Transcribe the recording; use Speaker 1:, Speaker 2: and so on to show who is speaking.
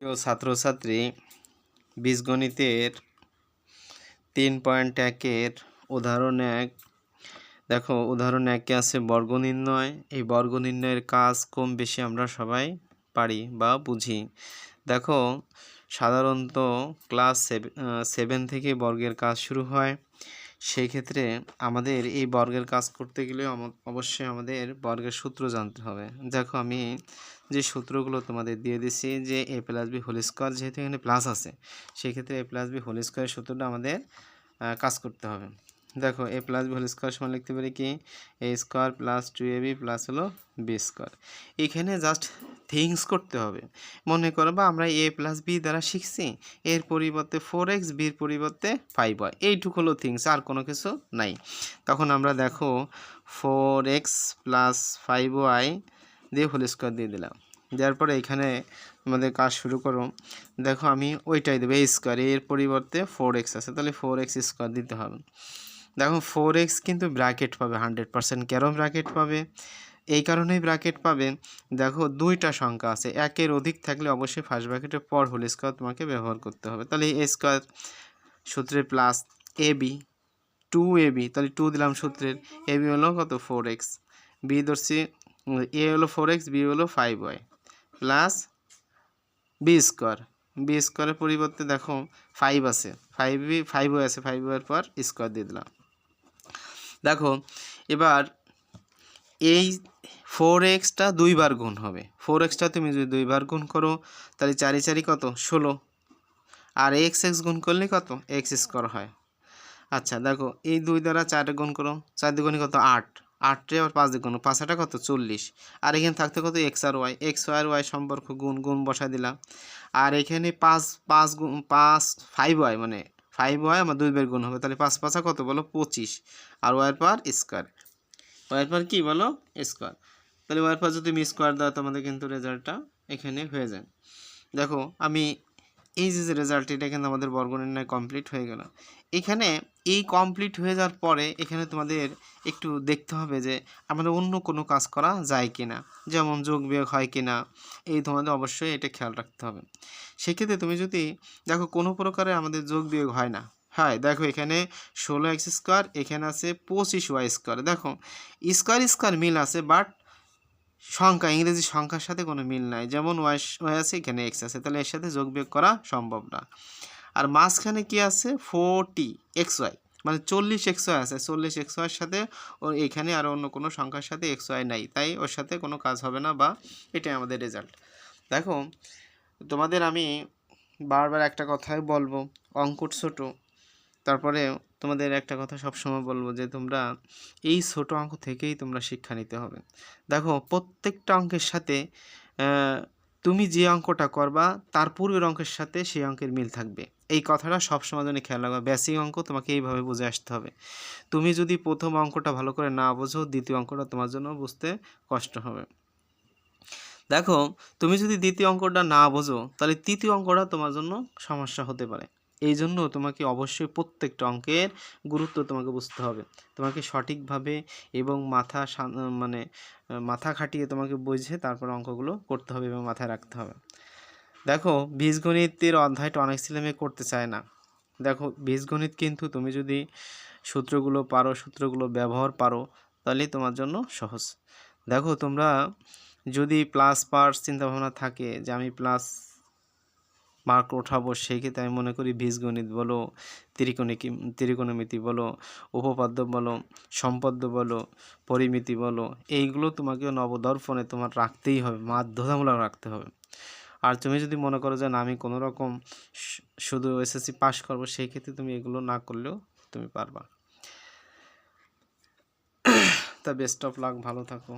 Speaker 1: প্রিয় ছাত্রছাত্রী, বীজগণিতের 3.1-এর উদাহরণ 1 দেখো। উদাহরণ 1-এ আছে বর্গ নির্ণয়। এই বর্গ নির্ণয়ের কাজ কম বেশি আমরা সবাই পারি বা বুঝি। দেখো, সাধারণত ক্লাস 7 থেকে বর্গের কাজ শুরু হয়। সেই ক্ষেত্রে আমাদের এই বর্গের কাজ করতে গেলে অবশ্যই আমাদের বর্গের সূত্র জানতে হবে। দেখো, আমি যে সূত্রগুলো তোমাদের দিয়ে দিচ্ছি, যে a plus B whole square, যেহেতু এখানে প্লাস আছে সেই ক্ষেত্রে a প্লাস বি হোল স্কোয়ারের সূত্রটা আমাদের কাজ করতে হবে। দেখো, a plus B whole square সমান লিখতে পারি কি a square plus 2ab plus হলো বি স্কোয়ার। এখানে জাস্ট থিংস করতে হবে। মনে করো বা আমরা a প্লাস বি দ্বারা শিখছি, এর পরিবর্তে 4x, বির পরিবর্তে 5y, এইটুকু হলো থিংস, আর কোনো কিছু নাই। তখন আমরা দেখো 4x প্লাস 5y দিয়ে হোল স্কোয়ার দিয়ে দিলাম। দেওয়ার পরে এখানে আমাদের কাজ শুরু করো। দেখো, আমি ওইটাই দেবো a স্কোয়ার, এর পরিবর্তে 4x আছে, তাহলে 4x স্কোয়ার দিতে হবে। দেখো, 4x কিন্তু ব্র্যাকেট পাবে 100%। কেন ব্র্যাকেট পাবে? এই কারণেই ব্র্যাকেট পাবে, দেখো দুইটা সংখ্যা আছে, একের অধিক থাকলে অবশ্যই ফার্স্ট ব্র্যাকেটের পর হোল স্কোয়ার তোমাকে ব্যবহার করতে হবে। তাহলে এ স্কোয়ার সূত্রের প্লাস ab 2ab, তাহলে 2 দিলাম সূত্রের, ab হলো কত 4x, b ধরছি a হলো 4x, b হলো 5y plus B square. B স্কোয়ারের পরিবর্তে দেখো 5 আছে, 5y আছে, 5y পর স্কোয়ার দিয়ে দিলাম। দেখো, এবার এই 4xটা দুইবার গুণ হবে। 4xটা তুমি যদি দুইবার গুণ করো তাহলে 4 4 কত 16, আর x গুণ করলে কত x স্কোয়ার হয়। আচ্ছা, দেখো, এই 2 দ্বারা 4 গুণ করো, 4 দুগুণে কত 8, 8 আবার 5 দিয়ে গুণ, 5 8 কত 40, আর এখানে থাকতে কত x আর y সম্পর্ক গুণ বসায় দিলাম। আর এখানে 5 গুণ 5y মানে 5y আমার 2 বার গুণ হবে, তাহলে 5 5 কত বলো 25, আর y পার স্কোয়ার, y পার কি বলো স্কোয়ার। তাহলে y পার যদি তুমি স্কোয়ার দাও তোমাদের কিন্তু রেজাল্টটা এখানে হয়ে যায়। দেখো, আমি এই যে রেজাল্ট, এটা কিন্তু আমাদের বর্গ নির্ণয় কমপ্লিট হয়ে গেল। এখানে এই কমপ্লিট হয়ে যাওয়ার পরে এখানে তোমাদের একটু দেখতে হবে যে আমাদের অন্য কোনো কাজ করা যায় কি না, যেমন যোগ বিয়োগ হয় কি না, এই তোমাদের অবশ্যই এটা খেয়াল রাখতে হবে। সেক্ষেত্রে তুমি যদি দেখো কোনো প্রকারে আমাদের যোগ বিয়োগ হয় না, হ্যাঁ দেখো এখানে 16x স্কোয়ার, এখানে আছে 25y স্কোয়ার। দেখো, স্কোয়ার স্কোয়ার মিল আছে, বাট সংখ্যা ইংরেজি সংখ্যার সাথে কোনো মিল নাই, যেমন ওয়াই আছে, এখানে এক্স আছে, তাহলে এর সাথে যোগ বিয়োগ করা সম্ভব না। আর মাঝখানে কি আছে 40xy, মানে 40xy আছে, 40xy সাথে ওর এখানে আর অন্য কোনো সংখ্যার সাথে xy নাই, তাই ওর সাথে কোনো কাজ হবে না, বা এটাই আমাদের রেজাল্ট। দেখো, তোমাদের আমি বারবার একটা কথাই বলবো, অঙ্ক ছোট, তারপরে তোমাদের একটা কথা সবসময় বলবো যে তোমরা এই ছোট অঙ্ক থেকেই তোমরা শিক্ষা নিতে হবে। দেখো, প্রত্যেকটা অঙ্কের সাথে তুমি যে অঙ্কটা করবা তার পূর্বের অঙ্কের সাথে সেই অঙ্কের মিল থাকবে, এই কথাটা সবসময় জন্য খেয়াল রাখবা। বেসিক অঙ্ক তোমাকে এইভাবে বুঝে আসতে হবে। তুমি যদি প্রথম অঙ্কটা ভালো করে না বোঝো, দ্বিতীয় অঙ্কটা তোমার জন্য বুঝতে কষ্ট হবে। দেখো, তুমি যদি দ্বিতীয় অঙ্কটা না বোঝো তাহলে তৃতীয় অঙ্কটা তোমার জন্য সমস্যা হতে পারে। এই জন্য তোমাকে অবশ্যই প্রত্যেকটা অঙ্কের গুরুত্ব তোমাকে বুঝতে হবে। তোমাকে সঠিকভাবে এবং মাথা খাটিয়ে তোমাকে বুঝে তারপর অঙ্কগুলো করতে হবে এবং মাথায় রাখতে হবে। দেখো, বীজগণিতের অধ্যায়টা অনেক ছেলেমেয়ে করতে চায় না। দেখো, বীজগণিত কিন্তু তুমি যদি সূত্রগুলো পারো, সূত্রগুলো ব্যবহার পারো, তাহলে তোমার জন্য সহজ। দেখো, তোমরা যদি প্লাস পাওয়ার চিন্তাভাবনা থাকে যে আমি প্লাস মার্ক ওঠাবো, সেই ক্ষেত্রে আমি মনে করি বীজগণিত বলো, ত্রিকোণমিতি বলো, উপপাদ্য বলো, সম্পদ্য বলো, পরিমিতি বলো, এইগুলো তোমাকে নবদর্পণে তোমার রাখতেই হবে, বাধ্যতামূলক রাখতে হবে। আর তুমি যদি মনে করো যে না আমি কোনো রকম শুধু এসএসসি পাস করবো, সেই ক্ষেত্রে তুমি এগুলো না করলেও তুমি পারবা। তা বেস্ট অফ লাক, ভালো থাকো।